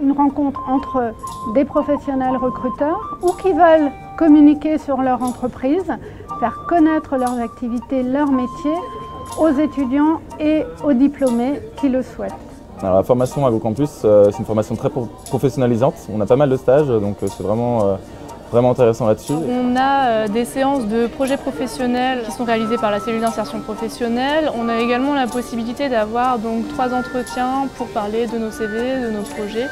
Une rencontre entre des professionnels recruteurs ou qui veulent communiquer sur leur entreprise, faire connaître leurs activités, leur métier aux étudiants et aux diplômés qui le souhaitent. Alors, la formation AgroCampus, c'est une formation très professionnalisante. On a pas mal de stages, donc c'est vraiment intéressant là-dessus. On a des séances de projets professionnels qui sont réalisées par la cellule d'insertion professionnelle. On a également la possibilité d'avoir donc 3 entretiens pour parler de nos CV, de nos projets.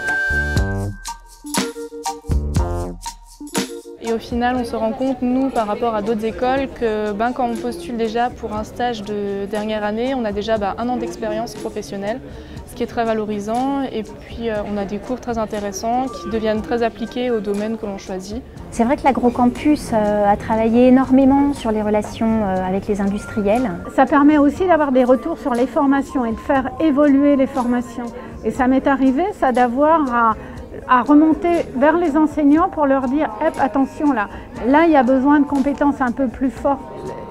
Et au final, on se rend compte, nous, par rapport à d'autres écoles, que quand on postule déjà pour un stage de dernière année, on a déjà 1 an d'expérience professionnelle, ce qui est très valorisant. Et puis, on a des cours très intéressants qui deviennent très appliqués au domaine que l'on choisit. C'est vrai que l'AgroCampus a travaillé énormément sur les relations avec les industriels. Ça permet aussi d'avoir des retours sur les formations et de faire évoluer les formations. Et ça m'est arrivé, ça, d'avoir à remonter vers les enseignants pour leur dire « attention, là il y a besoin de compétences un peu plus fortes ».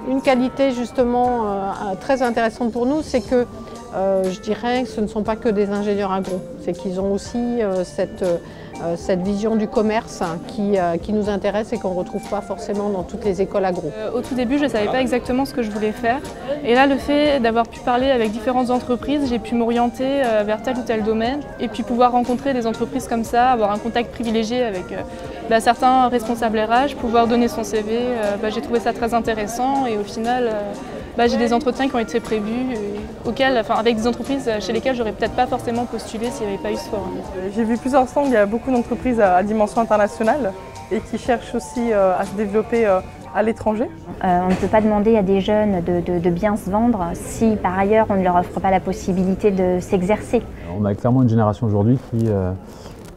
Une qualité justement très intéressante pour nous, c'est que je dirais que ce ne sont pas que des ingénieurs agro, c'est qu'ils ont aussi cette vision du commerce qui nous intéresse et qu'on ne retrouve pas forcément dans toutes les écoles agro. Au tout début, je ne savais pas exactement ce que je voulais faire. Et là, le fait d'avoir pu parler avec différentes entreprises, j'ai pu m'orienter vers tel ou tel domaine et puis pouvoir rencontrer des entreprises comme ça, avoir un contact privilégié avec certains responsables RH, pouvoir donner son CV. J'ai trouvé ça très intéressant et au final, j'ai des entretiens qui ont été prévus avec des entreprises chez lesquelles j'aurais peut-être pas forcément postulé s'il n'y avait pas eu ce forum. J'ai vu plusieurs stands, il y a beaucoup d'entreprises à dimension internationale et qui cherchent aussi à se développer à l'étranger. On ne peut pas demander à des jeunes de bien se vendre si par ailleurs on ne leur offre pas la possibilité de s'exercer. On a clairement une génération aujourd'hui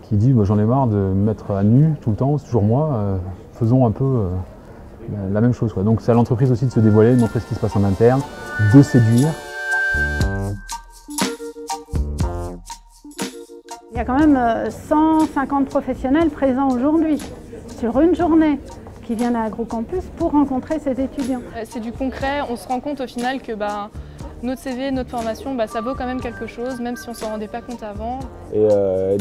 qui dit j'en ai marre de me mettre à nu tout le temps, c'est toujours moi, faisons un peu la même chose. Donc c'est à l'entreprise aussi de se dévoiler, de montrer ce qui se passe en interne, de séduire. Il y a quand même 150 professionnels présents aujourd'hui sur une journée qui viennent à AgroCampus pour rencontrer ces étudiants. C'est du concret, on se rend compte au final que notre CV, notre formation, ça vaut quand même quelque chose, même si on ne s'en rendait pas compte avant. Et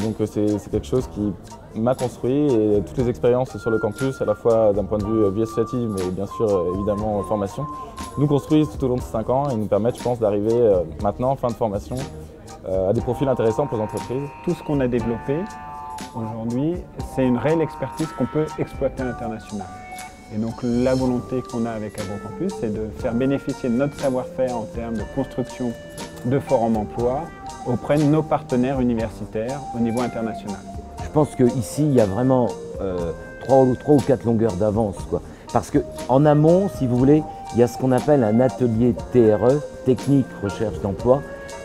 donc c'est quelque chose qui m'a construit et toutes les expériences sur le campus, à la fois d'un point de vue vie associative, mais bien sûr évidemment formation, nous construisent tout au long de ces 5 ans et nous permettent, je pense, d'arriver maintenant, fin de formation, à des profils intéressants pour les entreprises. Tout ce qu'on a développé aujourd'hui, c'est une réelle expertise qu'on peut exploiter à l'international. Et donc la volonté qu'on a avec AgroCampus, c'est de faire bénéficier de notre savoir-faire en termes de construction de forums emploi auprès de nos partenaires universitaires au niveau international. Je pense qu'ici, il y a vraiment 3 ou 4 longueurs d'avance, Parce qu'en amont, si vous voulez, il y a ce qu'on appelle un atelier TRE, Technique Recherche d'Emploi,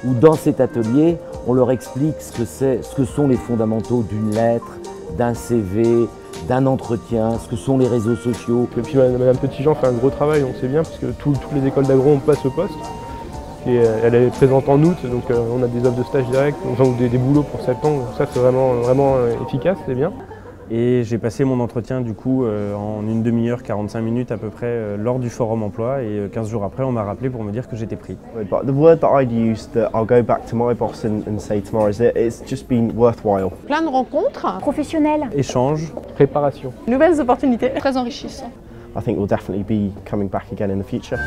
où dans cet atelier, on leur explique ce que sont les fondamentaux d'une lettre, d'un CV, d'un entretien, ce que sont les réseaux sociaux. Et puis Madame Petitjean fait un gros travail, on sait bien, parce que toutes les écoles d'agro n'ont pas ce poste. Et elle est présente en août, donc on a des offres de stage direct, ou des boulots pour septembre, ça c'est vraiment efficace, c'est bien. Et j'ai passé mon entretien du coup en une demi-heure, 45 minutes à peu près lors du forum emploi et 15 jours après on m'a rappelé pour me dire que j'étais pris. But the word that I'd use that I'll go back to my boss and say tomorrow is that it's just been worthwhile. Plein de rencontres professionnelles. Échange. Préparation. Nouvelles opportunités. Très enrichissant. I think we'll definitely be coming back again in the future.